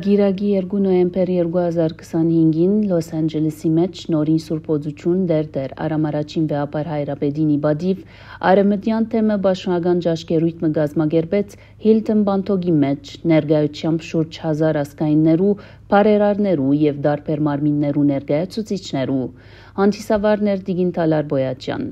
Գիրագի 2 նոյեմբեր 2025-ին Լոս Անջելեսի մեջ նորին սուրբոձություն դեր արամարաչին վեապար հայրապետին իբադիվ արեմտյան թեմը բաշնական ճաշկերույթ մը գազմագերբեց Հիլտոն բանթոգի մեջ ներգայությամբ շուրջ 1000 ասկայիններու, բարերարներու և դարբեր մարմիններու ներգայացուցիչներու, հանդիսավարներ Դիգին Թալար Բոյաչյան։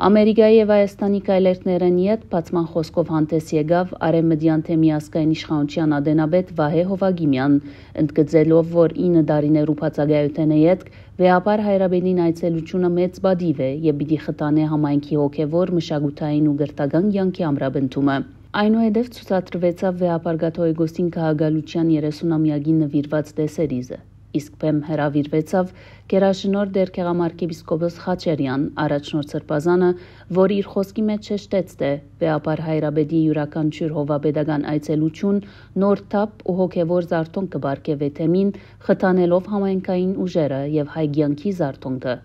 Ամերիկայի և Հայաստանի կայլերտներն իդ բացման խոսքով հանդես եկավ արեմտյան թեմի ասկային իշխանության ադենաբեդ Վահե Հովագիմյան, ընդգծելով, որ 9 տարիներու բացակայության ետք վեապար հայրապետին այցելությունը մեծ բադիվ է և պիտի խտանե համայնքի հոգևոր, մշակութային ու գրթական կյանքի ամրապնդումը։ Այնուհետև ցուցադրվեցավ վեապար Կաթողիկոսին քաղաքալության 30-ամյակին նվիրված տեսերիզը, իսկ բեմ հրավիրվեցավ գերաշնորհ դերքեղամարքեպիսկոպոս Խաչարյան, առաջնորդ Սրբազանը, որ իր խոսքի մեջ շեշտեց, թե վեապար հայրապետի յուրաքանչյուր հովվապետական այցելություն նոր թափ ու հոգևոր զարթոնք կբարգեւե թեմին, խթանելով համայնքային ուժերը եւ հայ կյանքի զարթոնքը։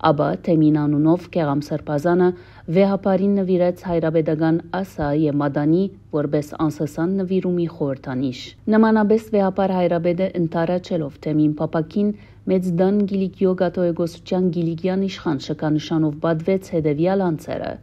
Ապա թեմին անունով Գեղամ Սրբազանը վեհապարին նվիրեց հայրապետական ասա եւ մադանի որպես անսասան նվիրումի խորհրդանիշ։ Նմանապես վեհապար հայրապետը ընթարաչելով թեմին պապակին մեծ դան Գիլիկիո կաթողիկոսության Գիլիկյան իշխան շքանշանով պատվեց հետևյալ անձերը՝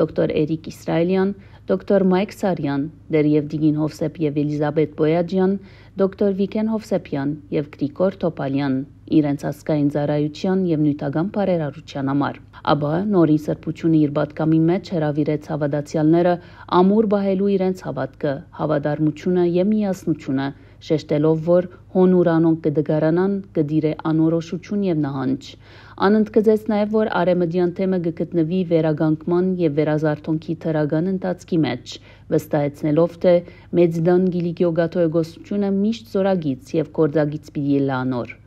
դոկտոր Էրիկ Իսրայելյան, դոկտոր Մայք Սարյան, դերև Դիգին Հովսեփ եւ Էլիզաբետ Բոյաջյան, դոկտոր Վիկեն Հովսեփյան եւ Գրիգոր Թոպալյան, իրենց ասկային ծառայության եւ նյութական բարերարության համար։ Ապա նորի սրբությունը իր պատկամի մեջ հրավիրեց հավատացյալները ամուր բահելու իրենց հավատքը, հավատարմությունը եւ միասնությունը, շեշտելով, որ հոնուրանոն կդգարանան կդիրե անորոշություն եւ նահանջ։ Անընդգծեց նաեւ, որ արեմտյան թեմը կգտնվի վերագանքման եւ վերազարթոնքի թրագան ընթացքի մեջ, վստահեցնելով, թե մեծ դան Գիլիկիո կաթողիկոսությունը միշտ զորագից եւ գործագից պիտի լանոր։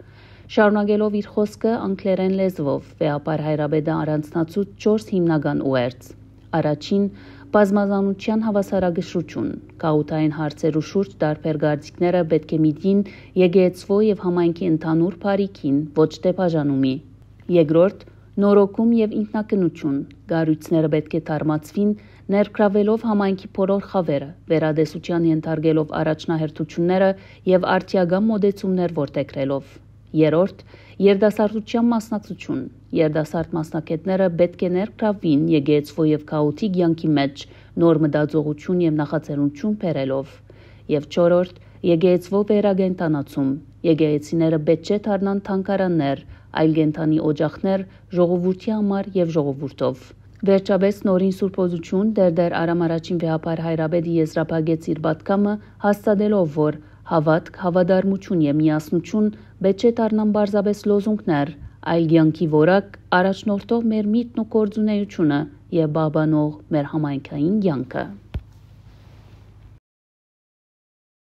Շարունակելով իր խոսքը անգլերեն լեզվով, վեապար հայրապետը առանձնացուց 4 հիմնական ուղերձ։ Առաջին՝ բազմազանության հավասարակշռություն, գաղութային հարցերու շուրջ տարբեր գործիքները պետք է միտին եկեղեցվո եւ համայնքի ընդհանուր բարիքին, ոչ թե բաժանումի։ Երկրորդ՝ նորոգում եւ ինքնակնություն, գառույցները պետք է թարմացվին, ներգրավելով համայնքի բոլոր խավերը, վերադեսության ենթարկելով առաջնահերթությունները եւ արդիական մոդեցումներ որդեգրելով։ Երրորդ՝ երդասարտության մասնակցություն, երդասարտ մասնակիցները պետք է ներգրավվին եկեղեցվո եւ քաոթիկ կյանքի մեջ նոր մտածողություն եւ նախաձեռնություն բերելով։ Եվ չորրորդ՝ եկեղեցվո վերագենտանացում, եկեղեցիները պետք չէ դառնան թանգարաններ, այլ կենթանի օջախներ ժողովրդի համար եւ ժողովուրդով։ Վերջապես նորին սուրբոձություն դեր արամարաչին վեապար հայրապետի եզրափակեց իր պատկամը, հաստատելով, որ հավատք, հավատարմություն եւ միասնություն պետք չէ դառնան բարձրապես լոզունգներ, այլ կյանքի որակ առաջնորդող մեր միտքն ու գործունեությունը եւ բաբանող մեր համայնքային կյանքը։